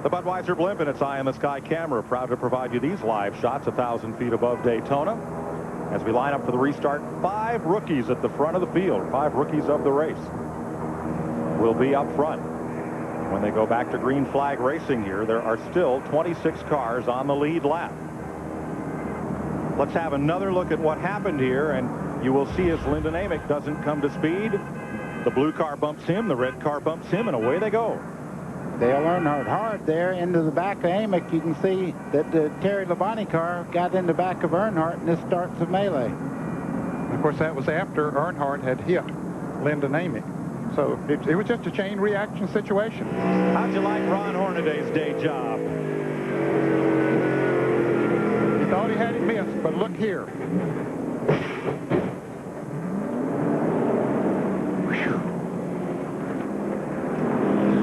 The Budweiser blimp and its eye-in-the-sky camera proud to provide you these live shots 1,000 feet above Daytona. As we line up for the restart, 5 rookies at the front of the field. 5 rookies of the race will be up front. When they go back to green flag racing here, there are still 26 cars on the lead lap. Let's have another look at what happened here, and you will see as Lyndon Amick doesn't come to speed. The blue car bumps him, the red car bumps him, and away they go. Dale Earnhardt hard there into the back of Amick. You can see that the Terry Labonte car got in the back of Earnhardt, and this starts the melee. Of course, that was after Earnhardt had hit Lyndon Amick. So it was just a chain reaction situation. How'd you like Ron Hornaday's day job? He thought he had it missed, but look here.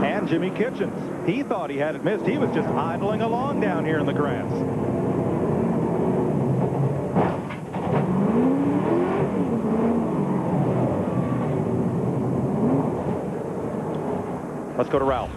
And Jimmy Kitchens. He thought he had it missed. He was just idling along down here in the grass. Let's go to Ralph.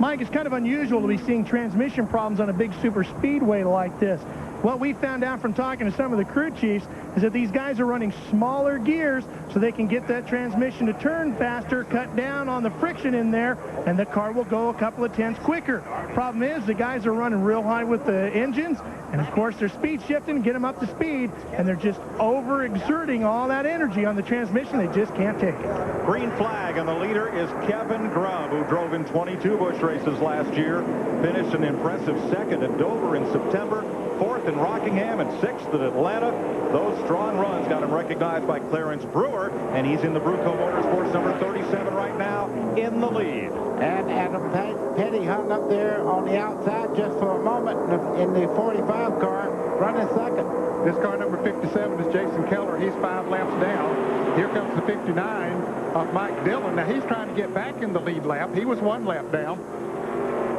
Mike, it's kind of unusual to be seeing transmission problems on a big super speedway like this. What we found out from talking to some of the crew chiefs is that these guys are running smaller gears so they can get that transmission to turn faster, cut down on the friction in there, and the car will go a couple of tenths quicker. Problem is, the guys are running real high with the engines, and of course they're speed shifting, get them up to speed, and they're just overexerting all that energy on the transmission. They just can't take it. Green flag, and the leader is Kevin Grubb, who drove in 22 Busch races last year, finished an impressive second at Dover in September, 4th in Rockingham, and 6th at Atlanta. Those strong runs got him recognized by Clarence Brewer, and he's in the Bruco Motorsports number 37 right now in the lead. And Adam Petty hung up there on the outside just for a moment in the 45 car, running second. This car number 57 is Jason Keller. He's 5 laps down. Here comes the 59 of Mike Dillon. Now he's trying to get back in the lead lap. He was 1 lap down.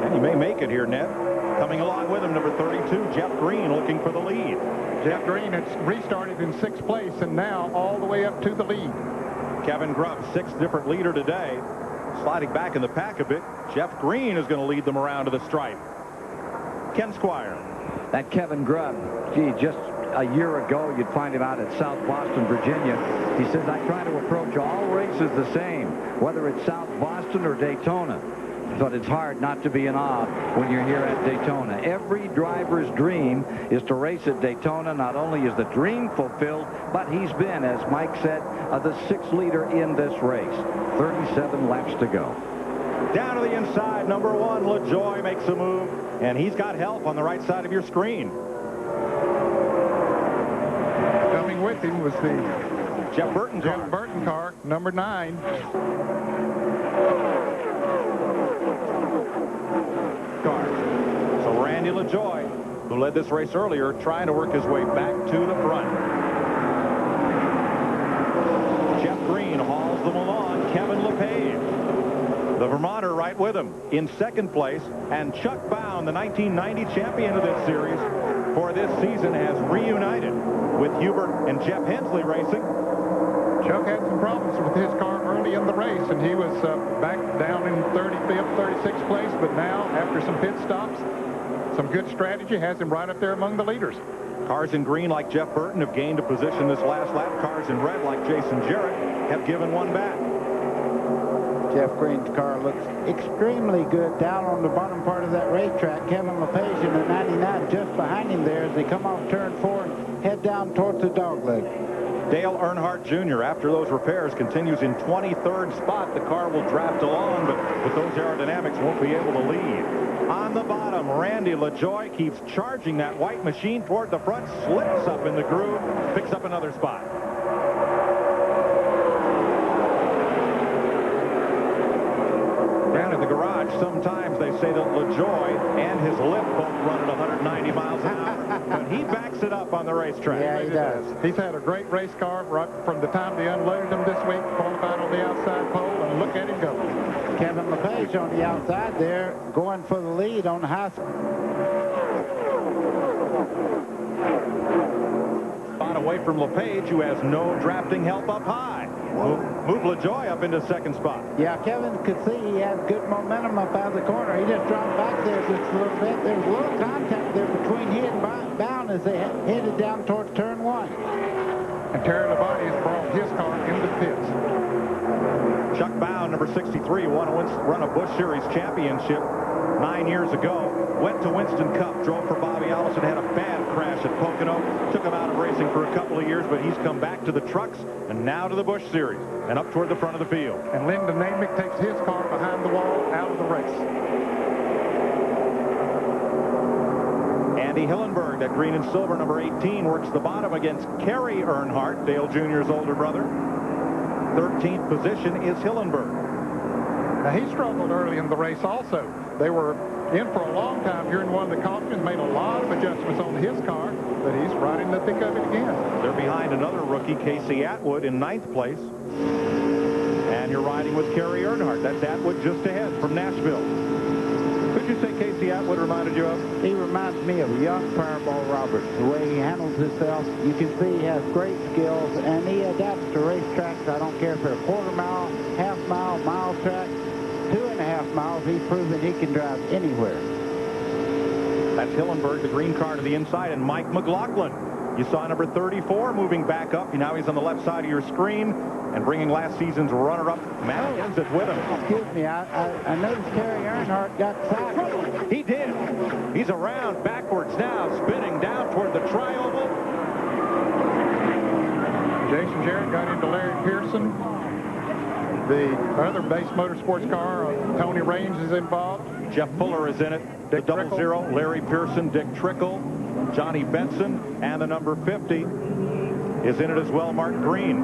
And he may make it here, Ned. Coming along with him, number 32, Jeff Green, looking for the lead. Jeff Green had restarted in 6th place and now all the way up to the lead. Kevin Grubb, 6th different leader today. Sliding back in the pack a bit. Jeff Green is going to lead them around to the stripe. Ken Squire. That Kevin Grubb, gee, just a year ago, you'd find him out at South Boston, Virginia. He says, I try to approach all races the same, whether it's South Boston or Daytona. But it's hard not to be in awe when you're here at Daytona. Every driver's dream is to race at Daytona. Not only is the dream fulfilled, but he's been, as Mike said, the 6th leader in this race. 37 laps to go. Down to the inside, number 1, LaJoie makes a move, and he's got help on the right side of your screen. Coming with him was the Jeff Burton car, number 9. So Randy LaJoie, who led this race earlier, trying to work his way back to the front. Jeff Green hauls them along. Kevin LePage, the Vermonter, right with him in 2nd place. And Chuck Bound, the 1990 champion of this series for this season, has reunited with Hubert and Jeff Hensley racing. Chuck had some problems with his car early in the race, and he was back down in 35th, 36th place. But now, after some pit stops, some good strategy has him right up there among the leaders. Cars in green like Jeff Burton have gained a position this last lap. Cars in red like Jason Jarrett have given one back. Jeff Green's car looks extremely good down on the bottom part of that racetrack. Kevin LePage in the 99 just behind him there as they come off turn 4 and head down towards the dogleg. Dale Earnhardt Jr., after those repairs, continues in 23rd spot. The car will draft along, but with those aerodynamics, won't be able to lead. On the bottom, Randy LaJoie keeps charging that white machine toward the front, slips up in the groove, picks up another spot. Down in the garage, sometimes they say that LaJoie and his lip both run at 190 miles an hour, but he backs it up on the racetrack. Yeah, he does. He's had a great race car right from the time they unloaded him this week, qualified on the outside pole, and look at him go. Kevin LePage on the outside there, going for the lead on the high spot away from LePage, who has no drafting help up high. Move LaJoy up into second spot. Yeah, Kevin could see he had good momentum up out of the corner. He just dropped back there just a little bit. There was a little contact there between he and Bound as they headed down towards turn 1. And Terry Labonte has brought his car into the pits. Chuck Bound, number 63, won a run a Busch Series championship 9 years ago. Went to Winston Cup, drove for Bobby Allison, had a bad crash at Pocono, took him out of racing for a couple of years, but he's come back to the trucks and now to the Busch Series and up toward the front of the field. And Lyndon Namick takes his car behind the wall out of the race. Andy Hillenberg, that green and silver number 18, works the bottom against Kerry Earnhardt, Dale Jr.'s older brother. 13th position is Hillenberg. Now, he struggled early in the race also. They were in for a long time during one of the cautions, made a lot of adjustments on his car, but he's right in the thick of it again. They're behind another rookie, Casey Atwood, in 9th place. And you're riding with Kerry Earnhardt. That's Atwood just ahead from Nashville. Who'd you say Casey Atwood reminded you of? He reminds me of a young Fireball Roberts. The way he handles himself, you can see he has great skills, and he adapts to racetracks. I don't care if they're a quarter mile, half mile, mile track, 2.5 miles. He's proven he can drive anywhere. That's Hillenberg, the green car to the inside, and Mike McLaughlin. You saw number 34 moving back up. Now he's on the left side of your screen and bringing last season's runner-up, Matt Kenseth, with him. Excuse me, I noticed Kerry Earnhardt got sacked. He did. He's around backwards now, spinning down toward the tri-oval. Jason Jarrett got into Larry Pearson. The other base motorsports car, Tony Raines, is involved. Jeff Fuller is in it. Dick the double Trickle. zero, Larry Pearson, Dick Trickle, Johnny Benson, and the number 50 is in it as well, Mark Green.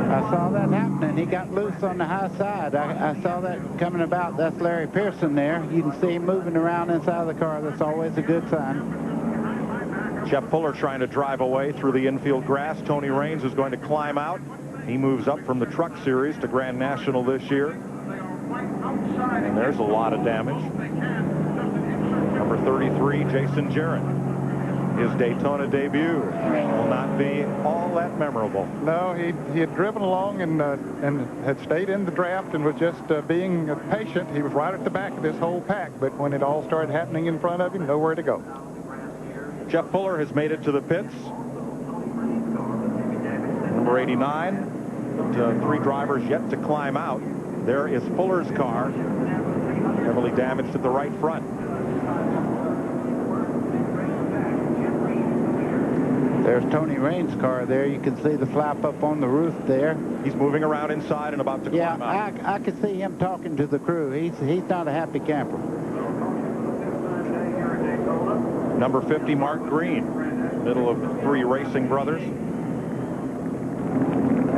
I saw that happening. He got loose on the high side. I saw that coming about. That's Larry Pearson there. You can see him moving around inside of the car. That's always a good sign. Jeff Fuller trying to drive away through the infield grass. Tony Raines is going to climb out. He moves up from the Truck Series to Grand National this year. And there's a lot of damage. Number 33, Jason Jarrett. His Daytona debut will not be all that memorable. No, he had driven along and had stayed in the draft and was just being patient. He was right at the back of this whole pack, but when it all started happening in front of him, nowhere to go. Jeff Fuller has made it to the pits. Number 89. Three drivers yet to climb out. There is Fuller's car, heavily damaged at the right front. There's Tony Raines' car there. You can see the flap up on the roof there. He's moving around inside and about to climb out. Yeah, I could see him talking to the crew. He's not a happy camper. Number 50, Mark Green, middle of three racing brothers.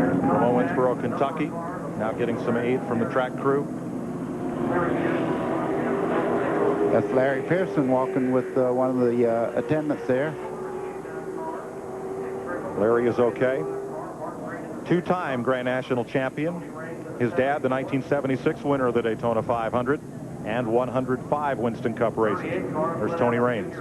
From Owensboro, Kentucky, now getting some aid from the track crew. That's Larry Pearson walking with one of the attendants there. Larry is okay. Two-time Grand National champion. His dad, the 1976 winner of the Daytona 500 and 105 Winston Cup races. There's Tony Raines.